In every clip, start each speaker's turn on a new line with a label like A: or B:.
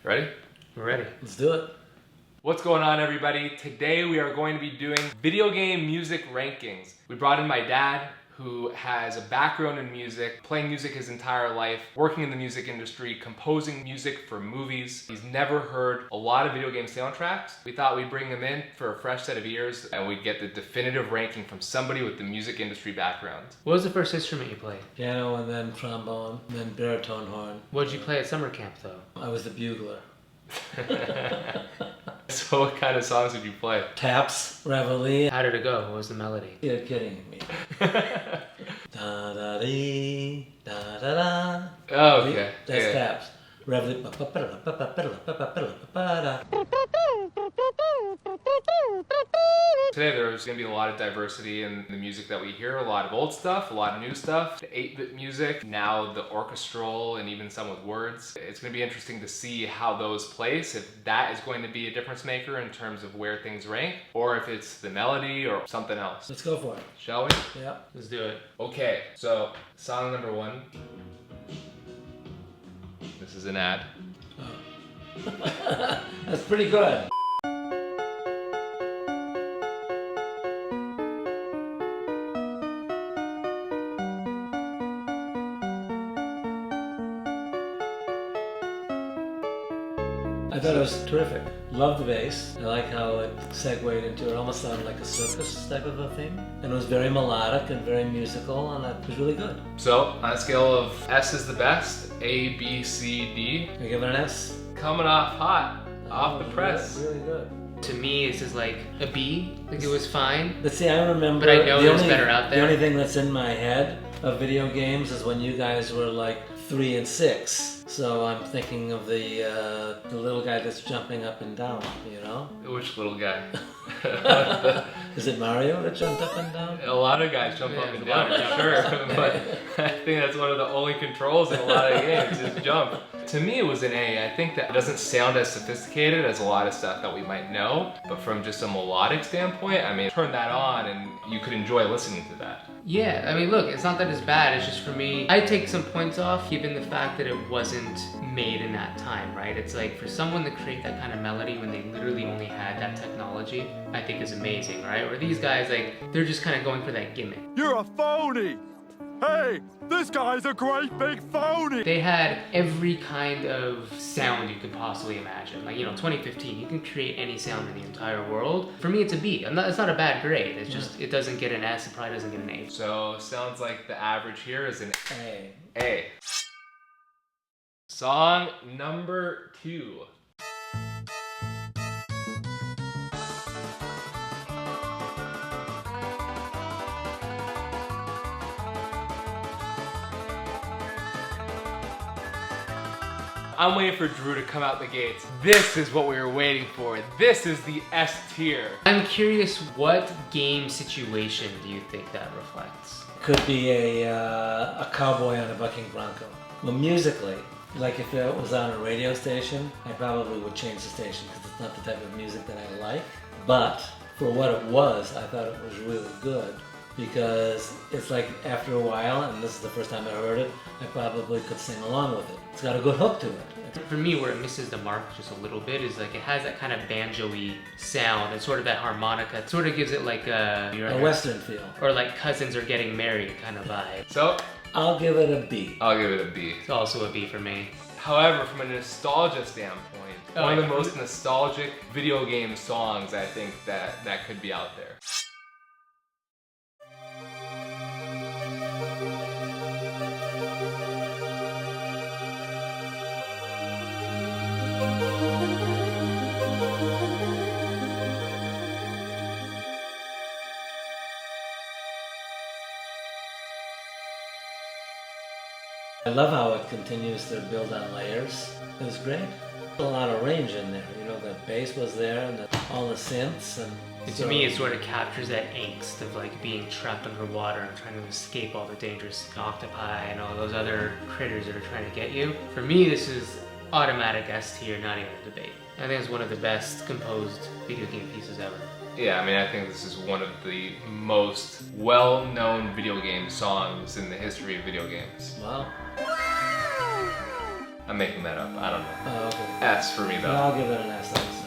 A: Ready?
B: We're ready.
C: Let's do it.
A: What's going on, everybody? Today we are going to be doing video game music rankings. We brought in my dad, who has a background in music, playing music his entire life, working in the music industry, composing music for movies. He's never heard a lot of video game soundtracks. We thought we'd bring him in for a fresh set of ears and we'd get the definitive ranking from somebody with the music industry background.
B: What was the first instrument you played?
C: Piano and then trombone, and then baritone horn.
B: What did you play at summer camp though?
C: I was the bugler.
A: So what kind of songs did you play?
C: Taps, reveille.
B: How did it go? What was the melody?
C: You're kidding me. Da da dee, da da da.
A: Oh, okay.
C: That's
A: yeah.
C: taps. Reveille.
A: Today there's going to be a lot of diversity in the music that we hear, a lot of old stuff, a lot of new stuff, the 8-bit music, now the orchestral and even some with words. It's going to be interesting to see how those place, if that is going to be a difference maker in terms of where things rank, or if it's the melody or something else.
C: Let's go for it.
A: Shall we?
C: Yeah.
B: Let's do it.
A: Okay, so song number 1. This is an ad.
C: That's pretty good. I thought it was terrific. Love the bass. I like how it segued into it. Almost sounded like a circus type of a thing. And it was very melodic and very musical, and it was really good.
A: So, on a scale of S is the best, A, B, C, D,
C: I give it an S.
A: coming off hot, off the press.
C: Really good.
B: To me, this is like a B. Like it was fine.
C: But see, I remember.
B: But I know there's better out there.
C: The only thing that's in my head of video games is when you guys were like 3 and 6. So I'm thinking of the little guy that's jumping up and down, you know?
A: Which little guy?
C: Is it Mario that jumped up and down?
A: A lot of guys jump up and down, for sure. But I think that's one of the only controls in a lot of games is jump. To me, it was an A. I think that it doesn't sound as sophisticated as a lot of stuff that we might know, but from just a melodic standpoint, I mean, turn that on and you could enjoy listening to that.
B: Yeah, I mean, look, it's not that it's bad. It's just for me, I take some points off given the fact that it wasn't made in that time, right? It's like for someone to create that kind of melody when they literally only had that technology, I think is amazing, right? Or these guys, like, they're just kind of going for that gimmick.
D: You're a phony! Hey, this guy's a great big phony!
B: They had every kind of sound you could possibly imagine. Like, 2015, you can create any sound in the entire world. For me, it's a B. It's not a bad grade. It's just, it doesn't get an S, it probably doesn't get an A.
A: So, sounds like the average here is an
C: A.
A: A. Song number 2. I'm waiting for Drew to come out the gates. This is what we were waiting for. This is the S tier.
B: I'm curious, what game situation do you think that reflects?
C: Could be a cowboy on a bucking bronco. Well, musically, like if it was on a radio station, I probably would change the station because it's not the type of music that I like. But for what it was, I thought it was really good because it's like after a while, and this is the first time I heard it, I probably could sing along with it. It's got a good hook to it.
B: For me, where it misses the mark just a little bit is like it has that kind of banjo-y sound and sort of that harmonica. It sort of gives it like a
C: Western feel.
B: Or like cousins are getting married kind of vibe.
A: So,
C: I'll give it a B.
A: I'll give it a B.
B: It's also a B for me.
A: However, from a nostalgia standpoint, one of the most nostalgic video game songs I think that could be out there.
C: I love how it continues to build on layers. It was great. A lot of range in there. The bass was there and all the synths. And
B: to me, it sort of captures that angst of like being trapped underwater and trying to escape all the dangerous octopi and all those other critters that are trying to get you. For me, this is automatic S tier, not even a debate. I think it's one of the best composed video game pieces ever.
A: Yeah, I mean, I think this is one of the most well-known video game songs in the history of video games.
C: Wow.
A: I'm making that up. I don't know.
C: Oh, okay.
A: S for me
C: No,
A: though.
C: I'll give it an S also.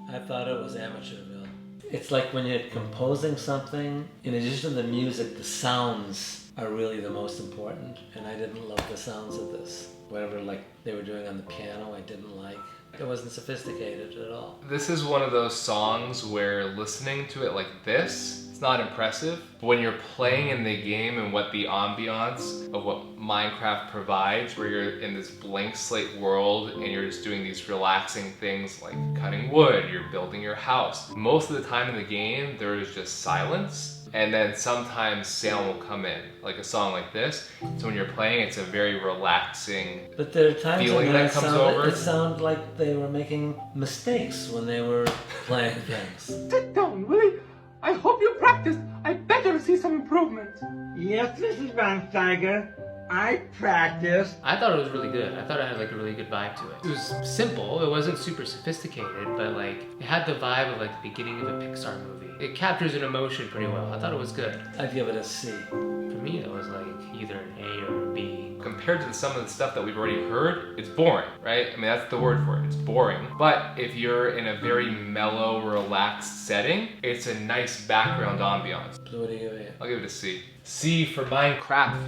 C: I thought it was Amateurville. It's like when you're composing something, in addition to the music, the sounds are really the most important. And I didn't love the sounds of this. Whatever like they were doing on the piano, I didn't like. It wasn't sophisticated at all.
A: This is one of those songs where listening to it like this, it's not impressive. But when you're playing in the game and what the ambiance of what Minecraft provides, where you're in this blank slate world and you're just doing these relaxing things like cutting wood, you're building your house. Most of the time in the game, there is just silence. And then sometimes sound will come in, like a song like this. So when you're playing, it's a very relaxing
C: But there are times
A: feeling
C: when
A: that comes over.
C: it sounded like they were making mistakes when they were playing things.
E: Sit down, Willie. I hope you practiced. I better see some improvement.
F: Yes, Mrs. Van Steiger. I practiced.
B: I thought it was really good. I thought it had like a really good vibe to it. It was simple. It wasn't super sophisticated, but like it had the vibe of like the beginning of a Pixar movie. It captures an emotion pretty well. I thought it was good.
C: I'd give it a C.
B: For me, it was like either an A or a B.
A: Compared to some of the stuff that we've already heard, it's boring, right? I mean, that's the word for it, it's boring. But if you're in a very mellow, relaxed setting, it's a nice background ambiance.
C: So what do you give it?
A: I'll give it a C. C for Minecraft.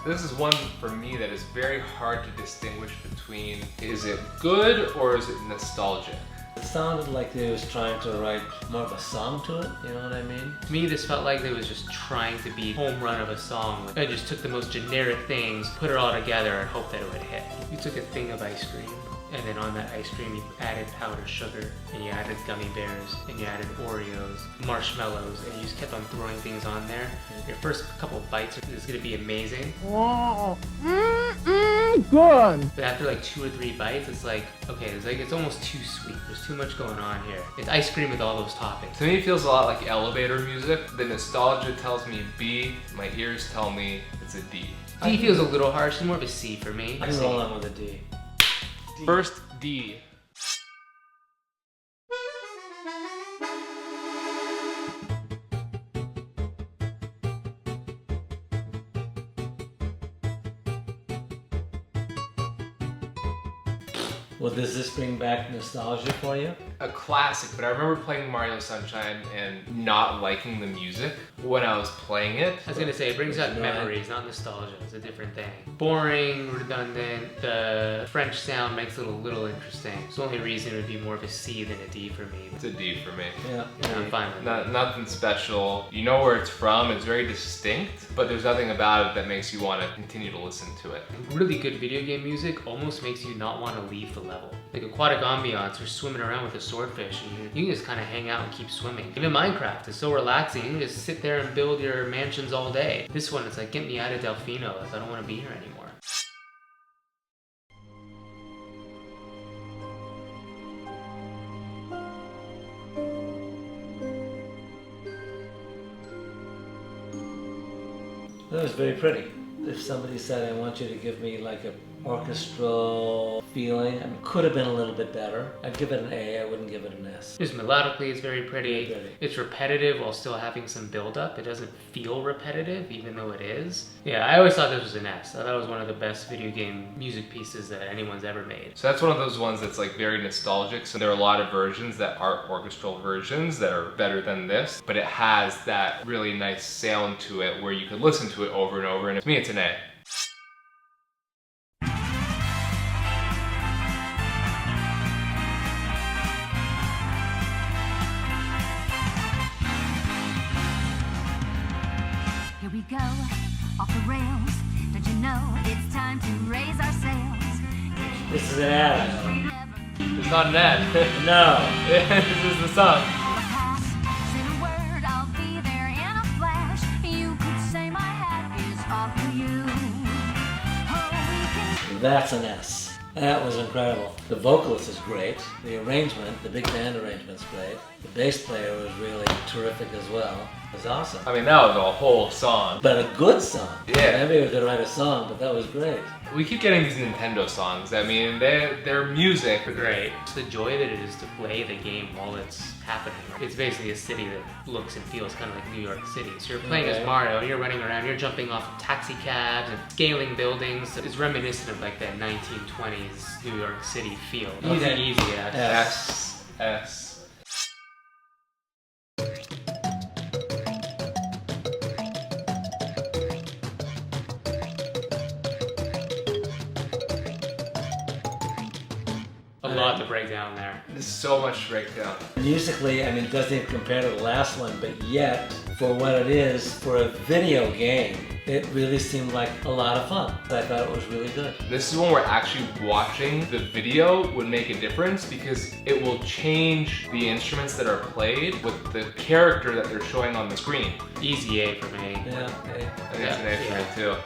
A: This is one for me that is very hard to distinguish between, is it good or is it nostalgic?
C: It sounded like they was trying to write more of a song to it, you know what I mean?
B: To me, this felt like they was just trying to be home run of a song. Like, I just took the most generic things, put it all together, and hoped that it would hit. You took a thing of ice cream, and then on that ice cream you added powdered sugar, and you added gummy bears, and you added Oreos, marshmallows, and you just kept on throwing things on there. Your first couple bites is gonna be amazing.
E: Wow. Good.
B: But after like 2 or 3 bites, it's like, okay, it's almost too sweet. There's too much going on here. It's ice cream with all those toppings.
A: To me, it feels a lot like elevator music. The nostalgia tells me B, my ears tell me it's a D.
B: D feels a little harsh, it's more of a C for me.
C: I can roll on with a D.
A: First D.
C: Well, does this bring back nostalgia for you?
A: A classic, but I remember playing Mario Sunshine and not liking the music when I was playing it.
B: I was gonna say, it brings out memories, not nostalgia. It's a different thing. Boring, redundant, the French sound makes it a little interesting. It's the only reason it would be more of a C than a D for me.
A: It's a D for me.
C: Yeah.
B: I'm fine with it.
A: Nothing special. You know where it's from, it's very distinct, but there's nothing about it that makes you want to continue to listen to it.
B: Really good video game music almost makes you not want to leave the level. Like aquatic ambiance, you're swimming around with a swordfish and you can just kind of hang out and keep swimming. Even Minecraft is so relaxing, you can just sit there and build your mansions all day. This one, it's like, get me out of Delfino, like, I don't want to be here anymore.
C: That was very pretty. If somebody said, I want you to give me like a orchestral feeling, it could have been a little bit better. I'd give it an A, I wouldn't give it an S.
B: Just melodically, it's very pretty.
C: Very pretty.
B: It's repetitive while still having some build-up. It doesn't feel repetitive, even though it is. Yeah, I always thought this was an S. I thought it was one of the best video game music pieces that anyone's ever made.
A: So that's one of those ones that's like very nostalgic. So there are a lot of versions that are orchestral versions that are better than this, but it has that really nice sound to it where you could listen to it over and over, and to me it's an A.
G: Here we go, off the rails. Don't you know it's time to raise our sails?
C: This is an ad.
A: It's not an ad.
C: No.
A: This is the song.
G: Say the word, I'll be there in a flash. You could say my hat is off
C: That's an S. That was incredible. The vocalist is great. The arrangement, the big band arrangement's great. The bass player was really terrific as well. It was awesome.
A: I mean, that was a whole song.
C: But a good song.
A: Yeah.
C: Maybe we could write a song, but that was great.
A: We keep getting these Nintendo songs. I mean, their music.
B: Great. It's the joy that it is to play the game while it's happening. It's basically a city that looks and feels kind of like New York City. So you're playing as Mario, and you're running around, you're jumping off of taxi cabs and scaling buildings. It's reminiscent of like that 1920s New York City feel. Easy, yeah.
A: S.
B: A lot to break down there.
A: There's so much to break down.
C: Musically, I mean, it doesn't even compare to the last one, but yet, for what it is, for a video game, it really seemed like a lot of fun. I thought it was really good.
A: This is when we're actually watching the video would make a difference because it will change the instruments that are played with the character that they're showing on the screen.
B: Easy A for me.
C: Yeah, okay.
A: I think it's an A for me too.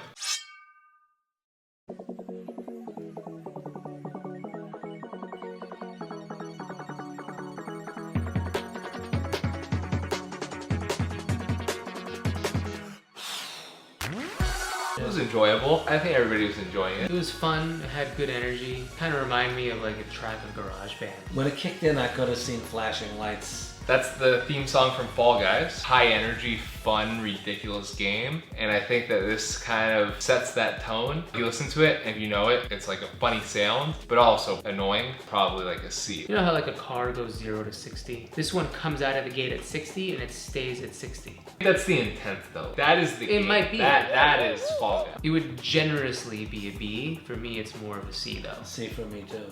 A: It was enjoyable. I think everybody was enjoying it.
B: It was fun, it had good energy. Kind of reminded me of like a track of GarageBand.
C: When it kicked in, I could have seen flashing lights.
A: That's the theme song from Fall Guys. High energy, fun, ridiculous game. And I think that this kind of sets that tone. You listen to it and you know it, it's like a funny sound, but also annoying, probably like a C.
B: You know how like a car goes 0 to 60? This one comes out of the gate at 60 and it stays at 60.
A: That's the intent though. That is the game.
B: Might be.
A: That is Fall Guys.
B: It would generously be a B. For me, it's more of a C though.
C: C for me too.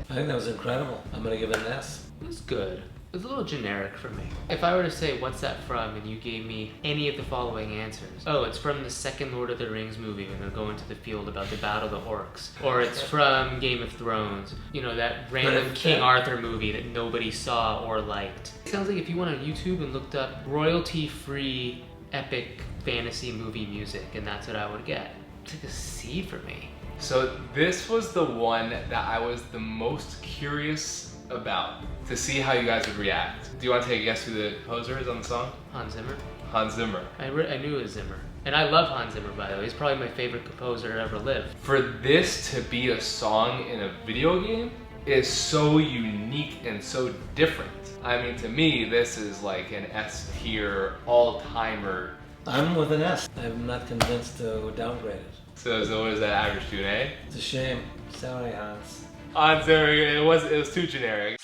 C: I think that was incredible. I'm gonna give it an S.
B: It was good. It was a little generic for me. If I were to say, what's that from, and you gave me any of the following answers. Oh, it's from the second Lord of the Rings movie when they're going to the field about the Battle of the Orcs. Or it's from Game of Thrones. You know, that random King Arthur movie that nobody saw or liked. It sounds like if you went on YouTube and looked up royalty-free epic fantasy movie music, and that's what I would get. It's like a C for me.
A: So this was the one that I was the most curious about to see how you guys would react. Do you want to take a guess who the composer is on the song?
B: Hans Zimmer.
A: Hans Zimmer.
B: I knew it was Zimmer. And I love Hans Zimmer, by the way. He's probably my favorite composer to ever live.
A: For this to be a song in a video game is so unique and so different. I mean, to me, this is like an S tier all-timer.
C: I'm with an S. I'm not convinced to downgrade it.
A: So what is that average to an A?
C: It's a shame. Sorry, Hans.
A: Hans Zimmer, it was too generic.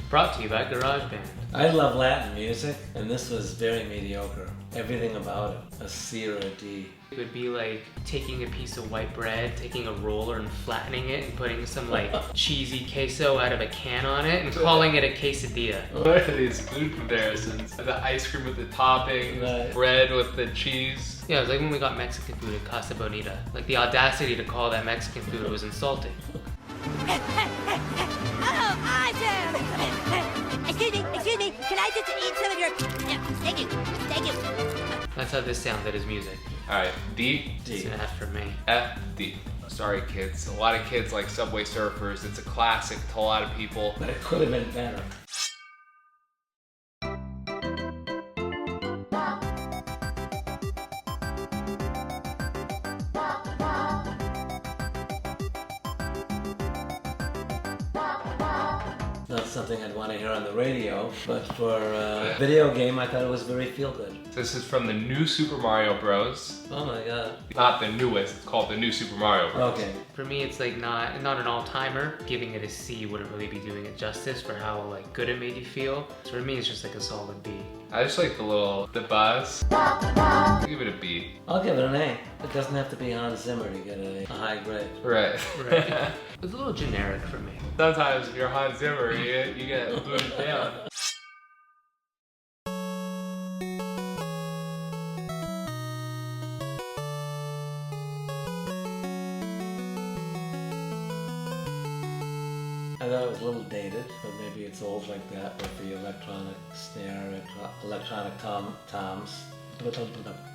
B: Brought to you by GarageBand.
C: I love Latin music, and this was very mediocre. Everything about it, a C or a D.
B: It would be like taking a piece of white bread, taking a roller and flattening it and putting some like cheesy queso out of a can on it and calling it a quesadilla.
A: What are these food comparisons? The ice cream with the toppings,
C: Right.
A: bread with the cheese.
B: Yeah, it was like when we got Mexican food at Casa Bonita. Like the audacity to call that Mexican food was insulting.
G: Oh, awesome! Excuse me, can I just eat some of your... Yeah, thank you.
B: That's how this sounded as music.
A: All right, D.
B: It's an F for me.
A: F, D. Sorry kids, a lot of kids like Subway Surfers. It's a classic to a lot of people.
C: But it could have been better. Not something I'd want to hear on the radio, but for a video game, I thought it was very feel-good.
A: This is from the new Super Mario Bros.
C: Oh my god.
A: Not the newest, it's called the new Super Mario Bros.
C: Okay.
B: For me, it's like not an all-timer. Giving it a C wouldn't really be doing it justice for how like good it made you feel. So for me, it's just like a solid B.
A: I just like the buzz. I'll give it a B.
C: I'll give it an A. It doesn't have to be Hans Zimmer to get a high grade.
A: Right.
B: Right. It's a little generic for me.
A: Sometimes if you're Hans Zimmer, you get booted down.
C: I thought it was a little dated, but maybe it's old like that with the electronic snare, electronic toms.
B: The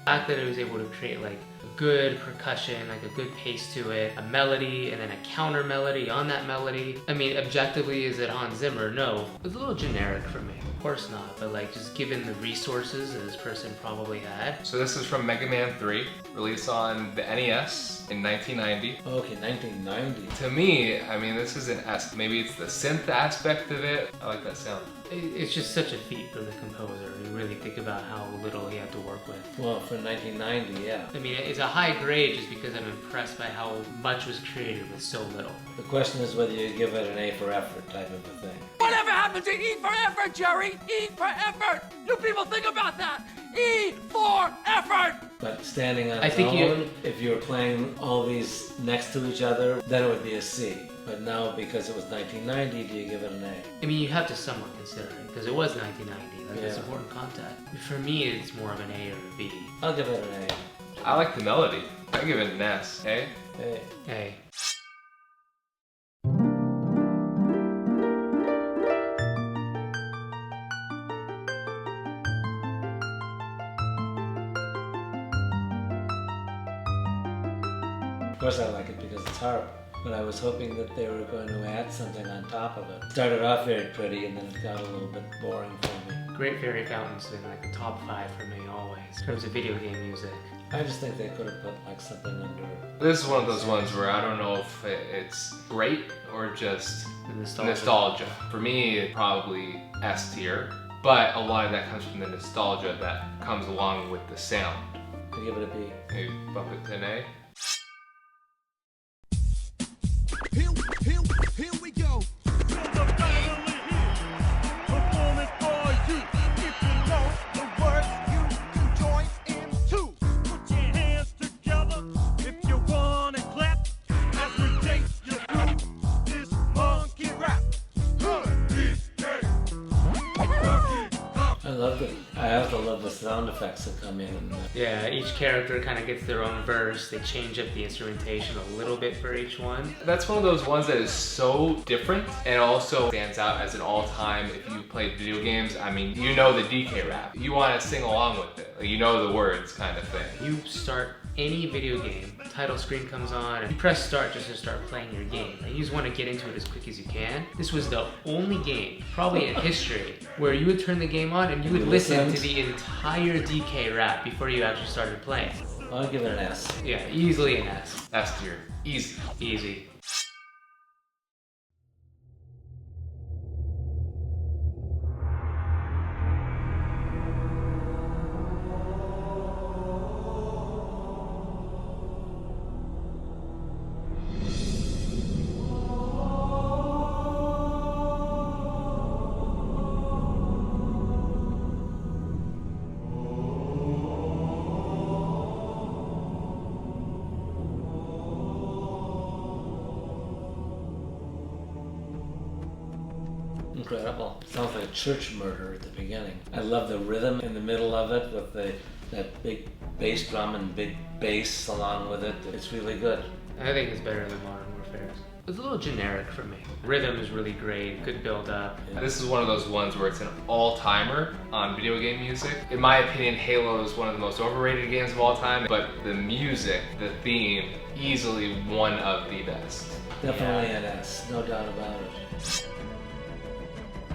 B: fact that it was able to create like a good percussion, like a good pace to it, a melody, and then a counter melody on that melody. I mean, objectively, is it Hans Zimmer? No. It's a little generic for me. Of course not, but like just given the resources that this person probably had.
A: So this is from Mega Man 3, released on the NES in 1990.
C: Okay, 1990.
A: To me, I mean, this is an S. Maybe it's the synth aspect of it. I like that sound.
B: It's just such a feat for the composer. You really think about how little he had to work with.
C: Well, for 1990, yeah.
B: I mean, it's a high grade just because I'm impressed by how much was created with so little.
C: The question is whether you give it an A for effort type of a thing.
E: Whatever happened to E for effort, Jerry? E for effort! You people think about that! E for effort!
C: But standing on
B: I
C: its
B: think
C: own, if you were playing all these next to each other, then it would be a C. But now, because it was 1990, do you give it an A?
B: I mean, you have to somewhat consider it because it was 1990. Like, it's
C: Yeah.
B: important content. For me, it's more of an A or a B.
C: I'll give it an A.
A: I like the melody. I give it an S. Eh?
C: A.
B: A.
C: Of course I like it because it's harp, but I was hoping that they were going to add something on top of it. Started off very pretty and then it got a little bit boring for me.
B: Great Fairy Fountain's been like a top 5 for me always in terms of video game music.
C: I just think they could have put like something under.
A: This is one of those ones where I don't know if it's great or just
B: The
A: nostalgia. For me, probably S tier, but a lot of that comes from the nostalgia that comes along with the sound.
C: I give it a B.
A: Maybe bump it to an A.
D: Here we go. Finally here. Performing for you. If you know the words, you can join in too. Put your hands together if you wanna clap. As we take you through this monkey rap.
C: I love it. I also love the sound effects that come in.
B: Yeah, each character kind of gets their own verse. They change up the instrumentation a little bit for each one.
A: That's one of those ones that is so different and also stands out as an all-time. If you played video games, I mean, you know the DK rap. You want to sing along with it. Like, you know the words kind of thing.
B: You start any video game, title screen comes on, and you press start just to start playing your game. And you just want to get into it as quick as you can. This was the only game, probably in history, where you would turn the game on and you would listen to the entire DK rap before you actually started playing.
C: I'll give it an S.
B: Yeah, easily an S.
A: S tier. Easy.
B: Easy.
C: Incredible. Sounds like a church murder at the beginning. I love the rhythm in the middle of it with that big bass drum and big bass along with it. It's really good.
B: I think it's better than Modern Warfare's. It's a little generic for me. Rhythm is really great, good build up.
A: This is one of those ones where it's an all-timer on video game music. In my opinion, Halo is one of the most overrated games of all time, but the music, the theme, easily one of the best.
C: Definitely an S, no doubt about it.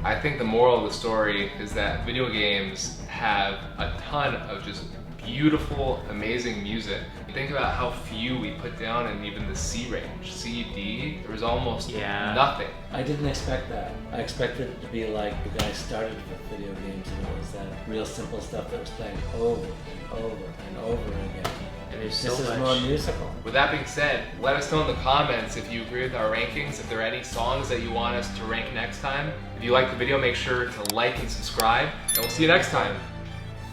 A: I think the moral of the story is that video games have a ton of just beautiful, amazing music. Think about how few we put down in even the C range. C, D, there was almost nothing.
C: I didn't expect that. I expected it to be like the guy started with video games and it was that real simple stuff that was playing over and over and over again.
B: And there's
C: This
B: so
C: is
B: much.
C: more musical.
A: With that being said, let us know in the comments if you agree with our rankings, if there are any songs that you want us to rank next time. If you like the video, make sure to like and subscribe, and we'll see you next time.